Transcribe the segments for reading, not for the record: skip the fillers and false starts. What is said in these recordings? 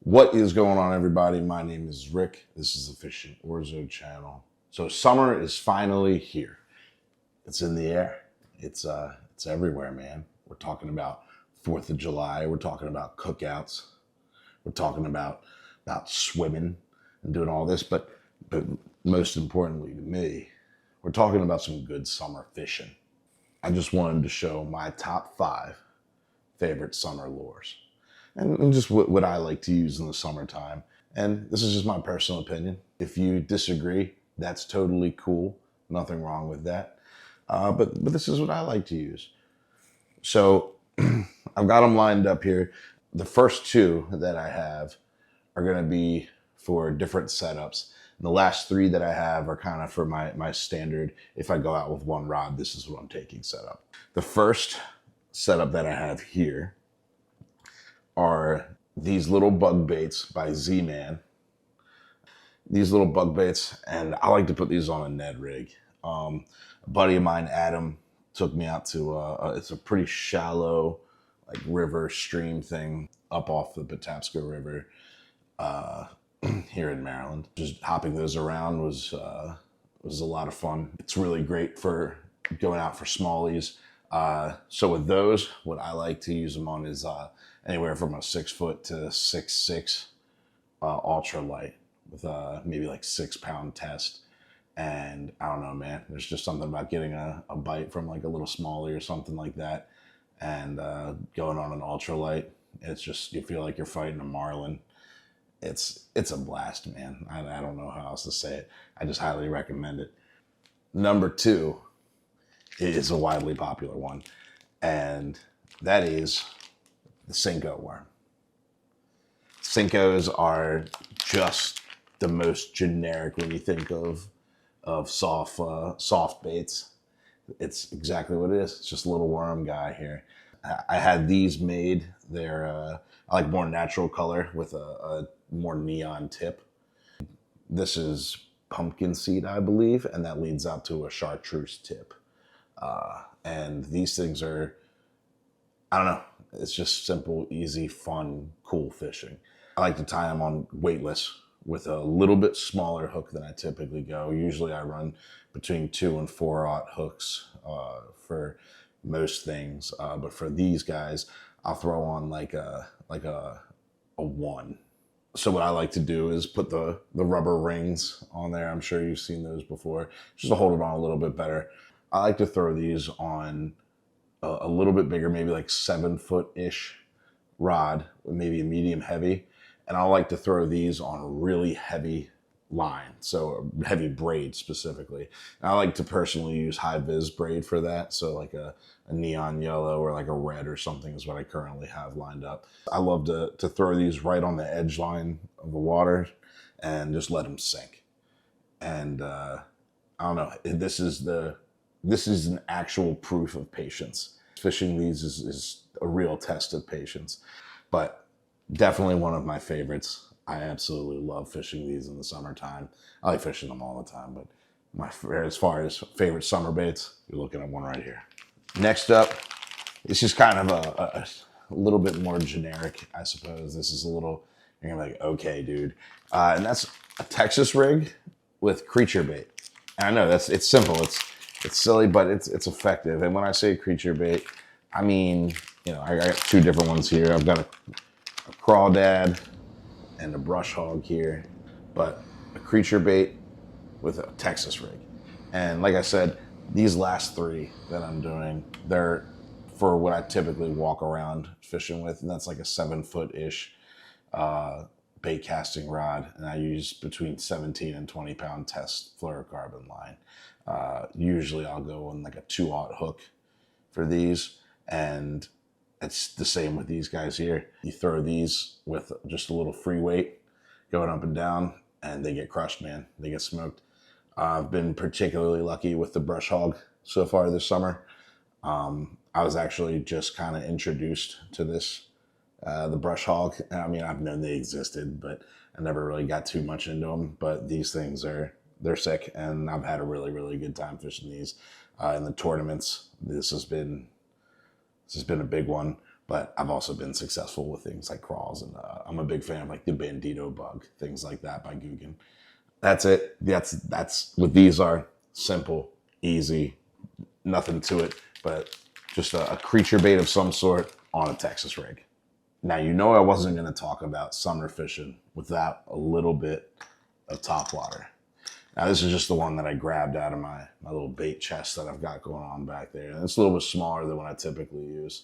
What is going on, everybody? My name is Rick. This is the Fishing Orzo channel. So summer is finally here. It's in the air. It's everywhere, man. We're talking about 4th of July. We're talking about cookouts. We're talking about swimming and doing all this. But most importantly to me, we're talking about some good summer fishing. I just wanted to show my top 5 favorite summer lures. And just what I like to use in the summertime. And this is just my personal opinion. If you disagree, that's totally cool. Nothing wrong with that. But this is what I like to use. So I've got them lined up here. The first 2 that I have are going to be for different setups. And the last 3 that I have are kind of for my standard. If I go out with one rod, this is what I'm taking setup. The first setup that I have here are these little bug baits by ZMan. These little bug baits, and I like to put these on a Ned rig. A buddy of mine, Adam, took me out to it's a pretty shallow, like river stream thing up off the Patapsco River here in Maryland. Just hopping those around was a lot of fun. It's really great for going out for smallies. So with those, what I like to use them on is anywhere from a 6 foot to 6'6" ultralight with maybe like 6 pound test. And I don't know, man, there's just something about getting a bite from like a little smallie or something like that and going on an ultralight. It's just, you feel like you're fighting a marlin. It's a blast, man. I don't know how else to say it. I just highly recommend it. Number 2 is a widely popular one, and that is the Sinko Worm. Sinkos are just the most generic when you think of soft baits. It's exactly what it is. It's just a little worm guy here. I had these made. They're I like more natural color with a more neon tip. This is pumpkin seed, I believe, and that leads out to a chartreuse tip. And these things are, I don't know, it's just simple, easy, fun, cool fishing. I like to tie them on weightless with a little bit smaller hook than I typically go. Usually I run between 2 and 4/0 hooks for most things. But for these guys, I'll throw on like a 1. So what I like to do is put the rubber rings on there. I'm sure you've seen those before, just to hold it on a little bit better. I like to throw these on a little bit bigger, maybe like 7 foot-ish rod, maybe a medium heavy. And I like to throw these on a really heavy line, so a heavy braid specifically. And I like to personally use high-vis braid for that, so like a neon yellow or like a red or something is what I currently have lined up. I love to throw these right on the edge line of the water and just let them sink. And I don't know, this is an actual proof of patience. Fishing these is a real test of patience, but definitely one of my favorites. I absolutely love fishing these in the summertime. I like fishing them all the time, but as far as favorite summer baits, you're looking at one right here. Next up, it's just kind of a little bit more generic, I suppose. This is a little, you're gonna be like, okay, dude. And that's a Texas rig with creature bait. And I know it's simple. It's silly, but it's effective. And when I say creature bait, I mean, you know, I got 2 different ones here. I've got a crawdad and a brush hog here, but a creature bait with a Texas rig. And like I said, these last 3 that I'm doing, they're for what I typically walk around fishing with, and that's like a 7 foot-ish bait casting rod, and I use between 17 and 20 pound test fluorocarbon line. Usually I'll go on like a 2/0 hook for these, and it's the same with these guys here. You throw these with just a little free weight going up and down, and they get crushed, man. They get smoked. I've been particularly lucky with the brush hog so far this summer. I was actually just kind of introduced to this, the brush hog. I mean, I've known they existed, but I never really got too much into them. But these things they're sick, and I've had a really, really good time fishing these in the tournaments. This has been a big one. But I've also been successful with things like crawls, and I'm a big fan of like the bandito bug, things like that by Guggen. That's it. That's what these are. Simple, easy, nothing to it, but just a creature bait of some sort on a Texas rig. Now, you know I wasn't going to talk about summer fishing without a little bit of topwater. Now, this is just the one that I grabbed out of my little bait chest that I've got going on back there. And it's a little bit smaller than what I typically use.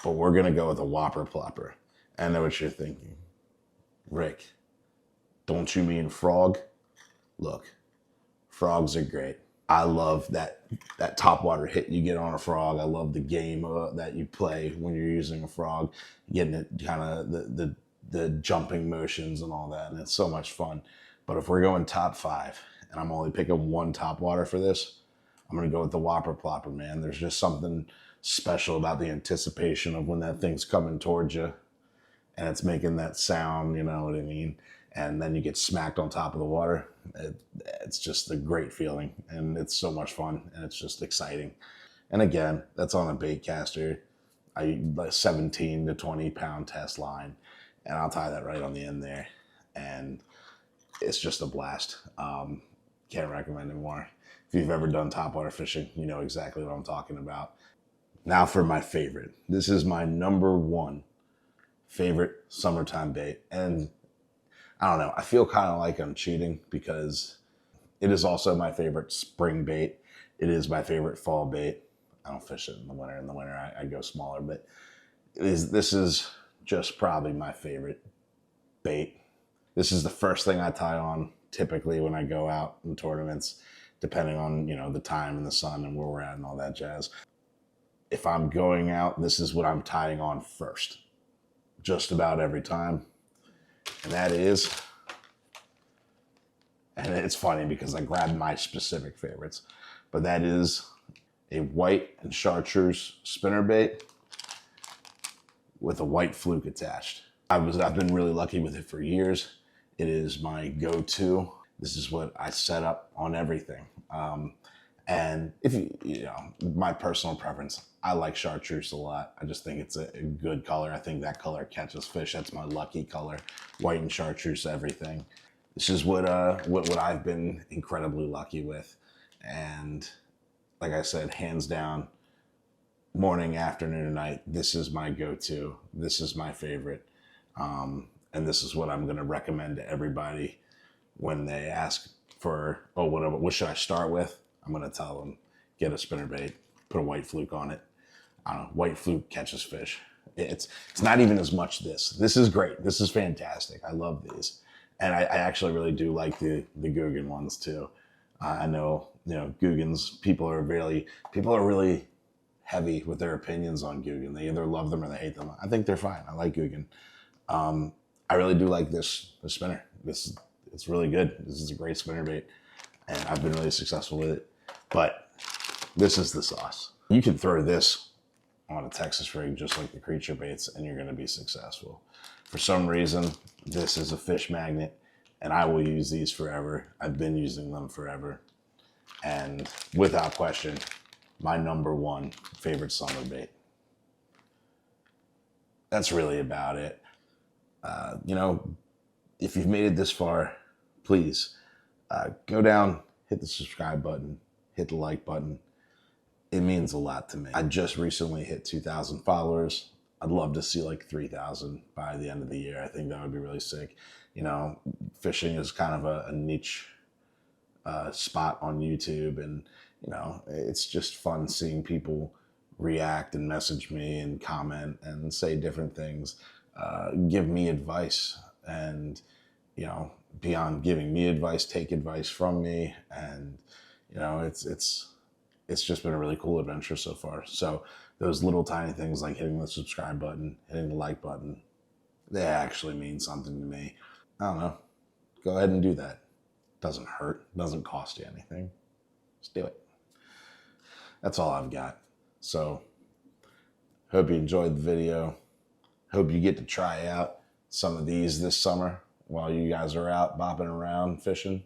But we're going to go with a whopper plopper. I know what you're thinking. Rick, don't you mean frog? Look, frogs are great. I love that topwater hit you get on a frog. I love the game that you play when you're using a frog, getting it kind of the jumping motions and all that, and it's so much fun. But if we're going top 5, and I'm only picking one topwater for this, I'm gonna go with the whopper plopper, man. There's just something special about the anticipation of when that thing's coming towards you, and it's making that sound, you know what I mean? And then you get smacked on top of the water. It's just a great feeling, and it's so much fun, and it's just exciting. And again, that's on a bait caster. I use a 17 to 20 pound test line, and I'll tie that right on the end there. And it's just a blast. Can't recommend it more. If you've ever done topwater fishing, you know exactly what I'm talking about. Now for my favorite. This is my #1 favorite summertime bait. And I don't know, I feel kind of like I'm cheating because it is also my favorite spring bait. It is my favorite fall bait. I don't fish it in the winter. In the winter, I go smaller, but this is just probably my favorite bait. This is the first thing I tie on typically when I go out in tournaments, depending on, you know, the time and the sun and where we're at and all that jazz. If I'm going out, this is what I'm tying on first, just about every time. And that is, and it's funny because I grabbed my specific favorites, but that is a white and chartreuse spinnerbait with a white fluke attached. I've been really lucky with it for years. It is my go-to. This is what I set up on everything. And if you know, my personal preference, I like chartreuse a lot. I just think it's a good color. I think that color catches fish. That's my lucky color. White and chartreuse, everything. This is what I've been incredibly lucky with. And like I said, hands down, morning, afternoon, and night, this is my go-to. This is my favorite. And this is what I'm going to recommend to everybody when they ask for, oh, what should I start with? I'm going to tell them, get a spinnerbait, put a white fluke on it. I don't know, white fluke catches fish. It's not even as much this. This is great. This is fantastic. I love these. And I actually really do like the Guggen ones too. I know, you know, Guggen's people are really heavy with their opinions on Guggen. They either love them or they hate them. I think they're fine. I like Guggen. I really do like this spinner. It's really good. This is a great spinnerbait, and I've been really successful with it. But this is the sauce. You can throw this on a Texas rig just like the creature baits, and you're going to be successful. For some reason, this is a fish magnet, and I will use these forever. I've been using them forever, and without question, my #1 favorite summer bait. That's really about it. You know, if you've made it this far, please go down, hit the subscribe button, hit the like button. It means a lot to me. I just recently hit 2,000 followers. I'd love to see like 3,000 by the end of the year. I think that would be really sick. You know, fishing is kind of a niche spot on YouTube, and you know, it's just fun seeing people react and message me and comment and say different things, give me advice, and you know, beyond giving me advice, take advice from me. And you know, it's just been a really cool adventure so far. So those little tiny things like hitting the subscribe button, hitting the like button, they actually mean something to me. I don't know, go ahead and do that. Doesn't hurt, doesn't cost you anything. Just do it. That's all I've got. So hope you enjoyed the video. Hope you get to try out some of these this summer while you guys are out bopping around fishing.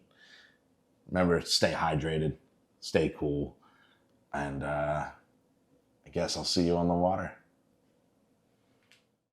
Remember, stay hydrated, stay cool, and I guess I'll see you on the water.